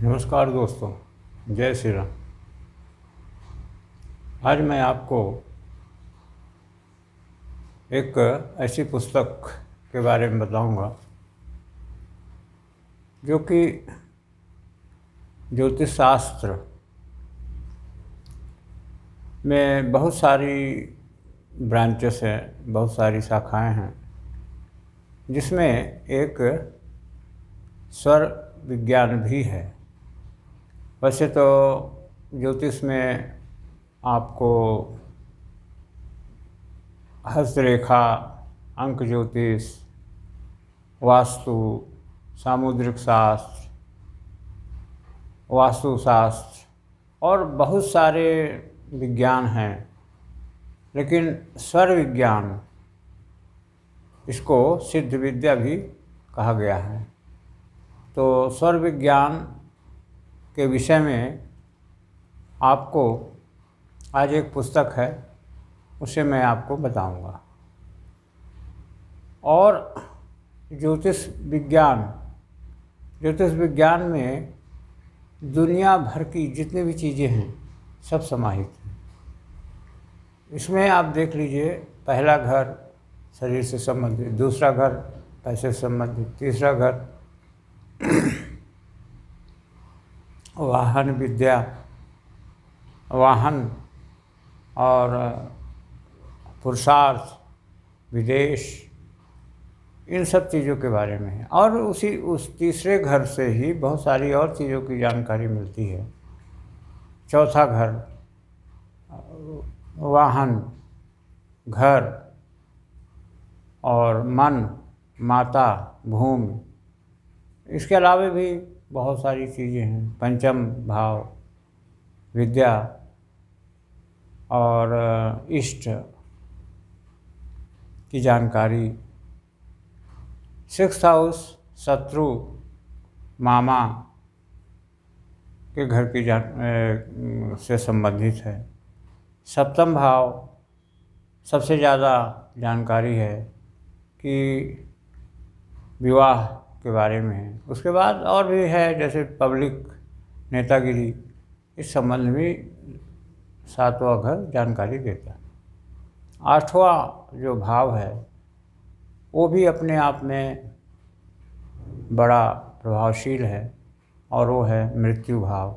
नमस्कार दोस्तों, जय श्री राम। आज मैं आपको एक ऐसी पुस्तक के बारे में बताऊंगा जो कि ज्योतिष शास्त्र में बहुत सारी ब्रांचेस हैं, बहुत सारी शाखाएं हैं, जिसमें एक स्वर विज्ञान भी है। वैसे तो ज्योतिष में आपको हस्तरेखा, अंक ज्योतिष, वास्तु, सामुद्रिक शास्त्र, वास्तुशास्त्र और बहुत सारे विज्ञान हैं, लेकिन स्वर विज्ञान, इसको सिद्ध विद्या भी कहा गया है। तो स्वर विज्ञान के विषय में आपको आज एक पुस्तक है, उसे मैं आपको बताऊंगा। और ज्योतिष विज्ञान में दुनिया भर की जितनी भी चीज़ें हैं सब समाहित हैं। इसमें आप देख लीजिए, पहला घर शरीर से संबंधित, दूसरा घर पैसे से संबंधित, तीसरा घर वाहन विद्या, वाहन और पुरुषार्थ, विदेश, इन सब चीज़ों के बारे में है। और उस तीसरे घर से ही बहुत सारी और चीज़ों की जानकारी मिलती है। चौथा घर, वाहन, घर और मन, माता, भूमि, इसके अलावा भी बहुत सारी चीज़ें हैं। पंचम भाव, विद्या और इष्ट की जानकारी। सिक्स्थ हाउस शत्रु, मामा के घर की से संबंधित है। सप्तम भाव सबसे ज़्यादा जानकारी है कि विवाह के बारे में है। उसके बाद और भी है, जैसे पब्लिक, नेतागिरी, इस संबंध में सातवां घर जानकारी देता है। आठवां जो भाव है वो भी अपने आप में बड़ा प्रभावशील है, और वो है मृत्यु भाव,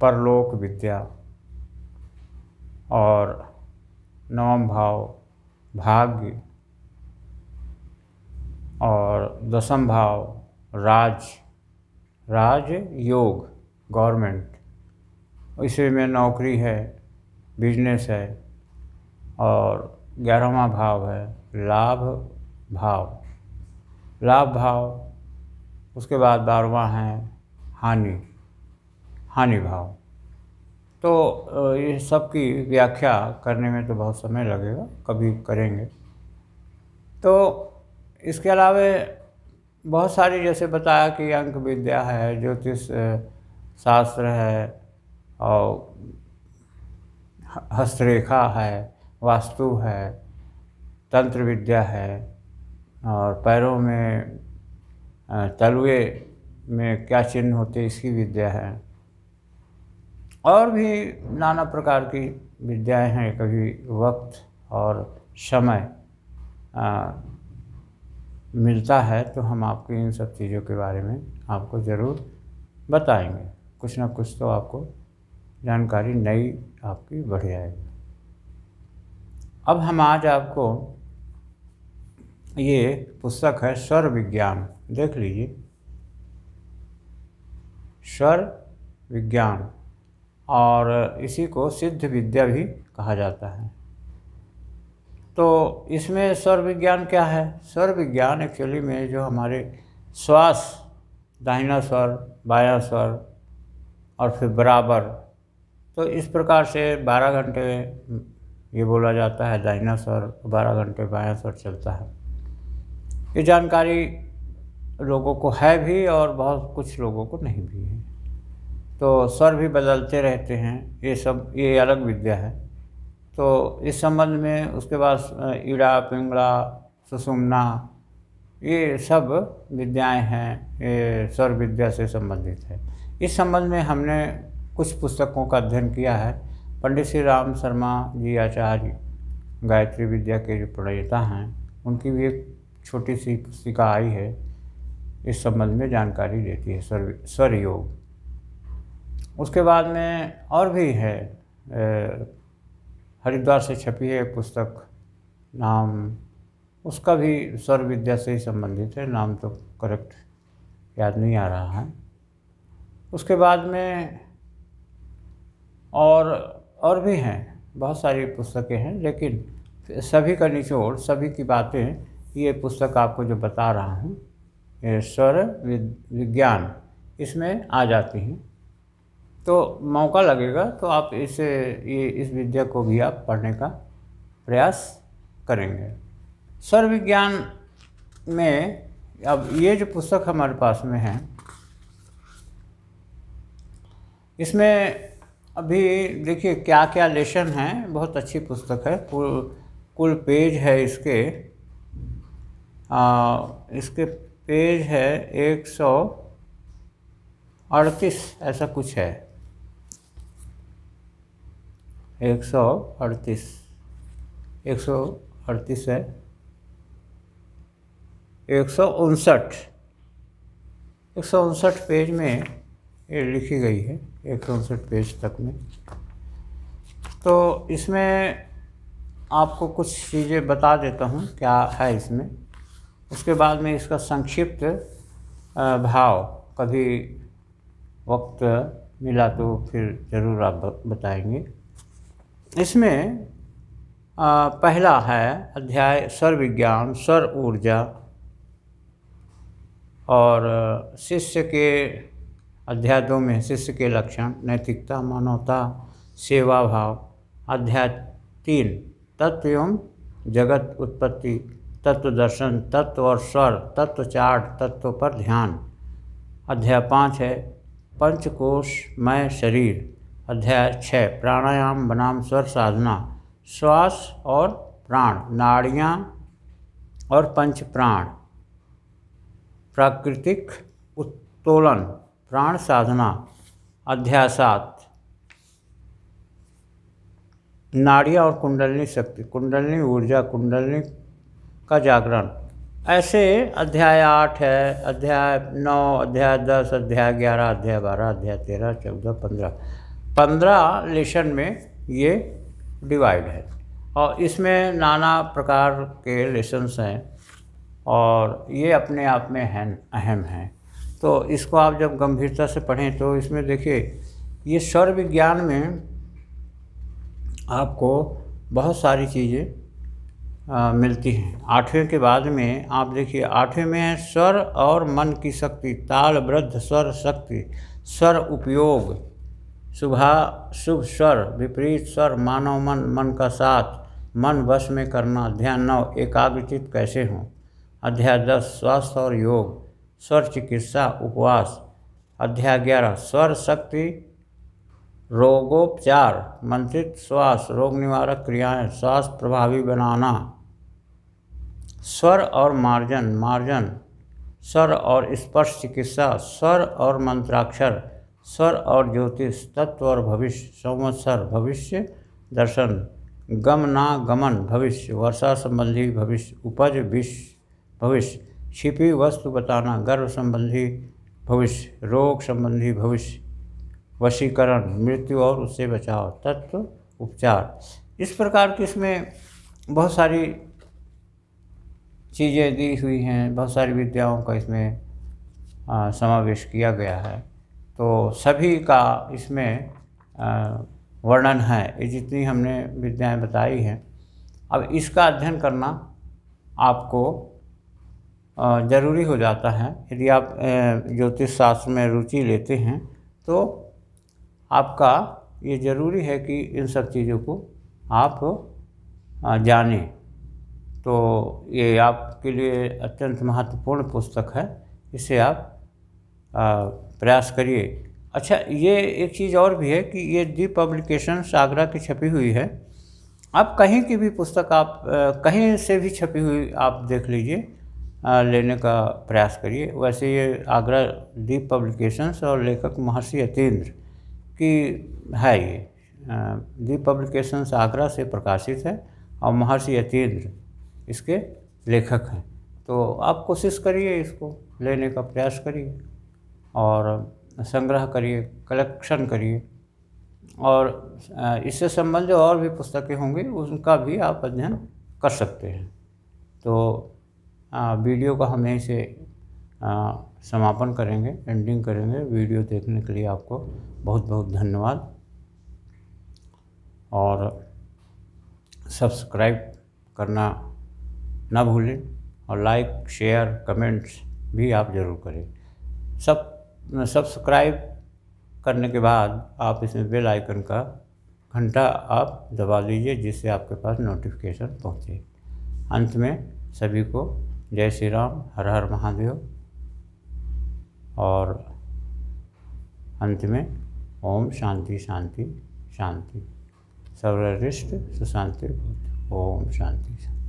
परलोक विद्या। और नवम भाव भाग्य, और दसम भाव राज योग, गवर्नमेंट, इसी में नौकरी है, बिजनेस है। और 11वां भाव है लाभ भाव। उसके बाद 12वां है हानि भाव। तो ये सब की व्याख्या करने में तो बहुत समय लगेगा, कभी करेंगे। तो इसके अलावा बहुत सारी, जैसे बताया कि अंक विद्या है, ज्योतिष शास्त्र है, और हस्तरेखा है, वास्तु है, तंत्र विद्या है, और पैरों में तलुए में क्या चिन्ह होते इसकी विद्या है। और भी नाना प्रकार की विद्याएं हैं। कभी वक्त और समय मिलता है तो हम आपको इन सब चीज़ों के बारे में आपको ज़रूर बताएंगे। कुछ ना कुछ तो आपको जानकारी नई आपकी बढ़ जाएगी। अब हम आज आपको ये पुस्तक है स्वर विज्ञान, देख लीजिए। स्वर विज्ञान, और इसी को सिद्ध विद्या भी कहा जाता है। तो इसमें स्वर विज्ञान क्या है? स्वर विज्ञान एक्चुअली में जो हमारे श्वास, दाहिना स्वर, बायां स्वर और फिर बराबर, तो इस प्रकार से 12 घंटे ये बोला जाता है दाहिना स्वर, 12 घंटे बायां स्वर चलता है। ये जानकारी लोगों को है भी और बहुत कुछ लोगों को नहीं भी है। तो स्वर भी बदलते रहते हैं, ये अलग विद्या है। तो इस संबंध में उसके बाद ईड़ा, पिंगला, सुषुम्ना, ये सब विद्याएं हैं, ये स्वर विद्या से संबंधित है। इस संबंध में हमने कुछ पुस्तकों का अध्ययन किया है। पंडित श्री राम शर्मा जी आचार्य गायत्री विद्या के जो प्रणेता हैं, उनकी भी एक छोटी सी पुस्तिका आई है, इस संबंध में जानकारी देती है, स्वर योग। उसके बाद में और भी है, हरिद्वार से छपी है एक पुस्तक, नाम उसका भी स्वर विद्या से ही संबंधित है, नाम तो करेक्ट याद नहीं आ रहा है। उसके बाद में और भी हैं, बहुत सारी पुस्तकें हैं, लेकिन सभी का निचोड़, सभी की बातें ये पुस्तक आपको जो बता रहा हूँ, ये स्वर विज्ञान, इसमें आ जाती हैं। तो मौका लगेगा तो आप इस विद्या को भी आप पढ़ने का प्रयास करेंगे। स्वर विज्ञान में अब ये जो पुस्तक हमारे पास में है, इसमें अभी देखिए क्या क्या लेसन हैं। बहुत अच्छी पुस्तक है, कुल पेज है इसके पेज है 138 ऐसा कुछ है, 138 है, 159 पेज में ये लिखी गई है, 159 पेज तक में। तो इसमें आपको कुछ चीज़ें बता देता हूँ क्या है इसमें। उसके बाद में इसका संक्षिप्त भाव, कभी वक्त मिला तो फिर ज़रूर आप बताएंगे। इसमें पहला है अध्याय स्वर विज्ञान, स्वर ऊर्जा, और शिष्य के अध्याय 2 में शिष्य के लक्षण, नैतिकता, मानवता, सेवा भाव। अध्याय 3 तत्व एवं जगत उत्पत्ति, तत्व दर्शन, तत्व और स्वर, तत्व चार्ट, तत्व पर ध्यान। अध्याय 5 है पंचकोशमय शरीर। अध्याय 6 प्राणायाम बनाम स्वर साधना, श्वास और प्राण, नाड़ियाँ और पंच प्राण, प्राकृतिक उत्तोलन, प्राण साधना। अध्याय 7 नाड़ियाँ और कुंडलिनी शक्ति, कुंडलिनी ऊर्जा, कुंडलिनी का जागरण। ऐसे अध्याय 8 है, अध्याय 9, अध्याय 10, अध्याय 11, अध्याय 12, अध्याय 13, 14, 15 लेसन में ये डिवाइड है। और इसमें नाना प्रकार के लेसन्स हैं और ये अपने आप में अहम हैं। तो इसको आप जब गंभीरता से पढ़ें तो इसमें देखिए, ये स्वर विज्ञान में आपको बहुत सारी चीज़ें मिलती हैं। 8वें के बाद में आप देखिए, 8वें में है स्वर और मन की शक्ति, तालबद्ध स्वर शक्ति, स्वर उपयोग, शुभ स्वर, विपरीत स्वर, मानव मन का साथ, मन वश में करना। अध्याय 9 एकाग्रचित कैसे हों। अध्याय 10 स्वास्थ्य और योग, स्वर चिकित्सा, उपवास। अध्याय 11 स्वर शक्ति, रोगोपचार, मंत्रित श्वास, रोग निवारक क्रियाएं, श्वास प्रभावी बनाना। स्वर और मार्जन, स्वर और स्पर्श चिकित्सा, स्वर और मंत्राक्षर, स्वर और ज्योतिष, तत्व और भविष्य, संवत्सर, भविष्य दर्शन, गमनागमन, भविष्य, वर्षा संबंधी भविष्य, उपज भविष्य, छिपी वस्तु बताना, गर्भ संबंधी भविष्य, रोग संबंधी भविष्य, वशीकरण, मृत्यु और उससे बचाव, तत्व उपचार। इस प्रकार की इसमें बहुत सारी चीज़ें दी हुई हैं, बहुत सारी विद्याओं का इसमें समावेश किया गया है। तो सभी का इसमें वर्णन है, ये जितनी हमने विद्याएं बताई हैं। अब इसका अध्ययन करना आपको ज़रूरी हो जाता है। यदि आप ज्योतिष शास्त्र में रुचि लेते हैं तो आपका ये ज़रूरी है कि इन सब चीज़ों को आप जानें। तो ये आपके लिए अत्यंत महत्वपूर्ण पुस्तक है, इसे आप प्रयास करिए। अच्छा, ये एक चीज़ और भी है कि ये दी पब्लिकेशंस आगरा की छपी हुई है। आप कहीं की भी पुस्तक आप कहीं से भी छपी हुई आप देख लीजिए, लेने का प्रयास करिए। वैसे ये आगरा दीप पब्लिकेशंस और लेखक महर्षि यतीन्द्र की है ये। दीप पब्लिकेशंस आगरा से प्रकाशित है और महर्षि यतीन्द्र इसके लेखक हैं। तो आप कोशिश करिए, इसको लेने का प्रयास करिए और संग्रह करिए, कलेक्शन करिए। और इससे संबंधित और भी पुस्तकें होंगी, उनका भी आप अध्ययन कर सकते हैं। तो वीडियो का हम यहीं से समापन करेंगे, एंडिंग करेंगे। वीडियो देखने के लिए आपको बहुत बहुत धन्यवाद। और सब्सक्राइब करना ना भूलें और लाइक, शेयर, कमेंट्स भी आप ज़रूर करें। सब्सक्राइब करने के बाद आप इसमें बेल आइकन का घंटा आप दबा दीजिए, जिससे आपके पास नोटिफिकेशन पहुँचे। अंत में सभी को जय श्री राम, हर हर महादेव। और अंत में ओम शांति शांति शांति, सर्वरिष्ट सुशांति। ओम शांति शांति।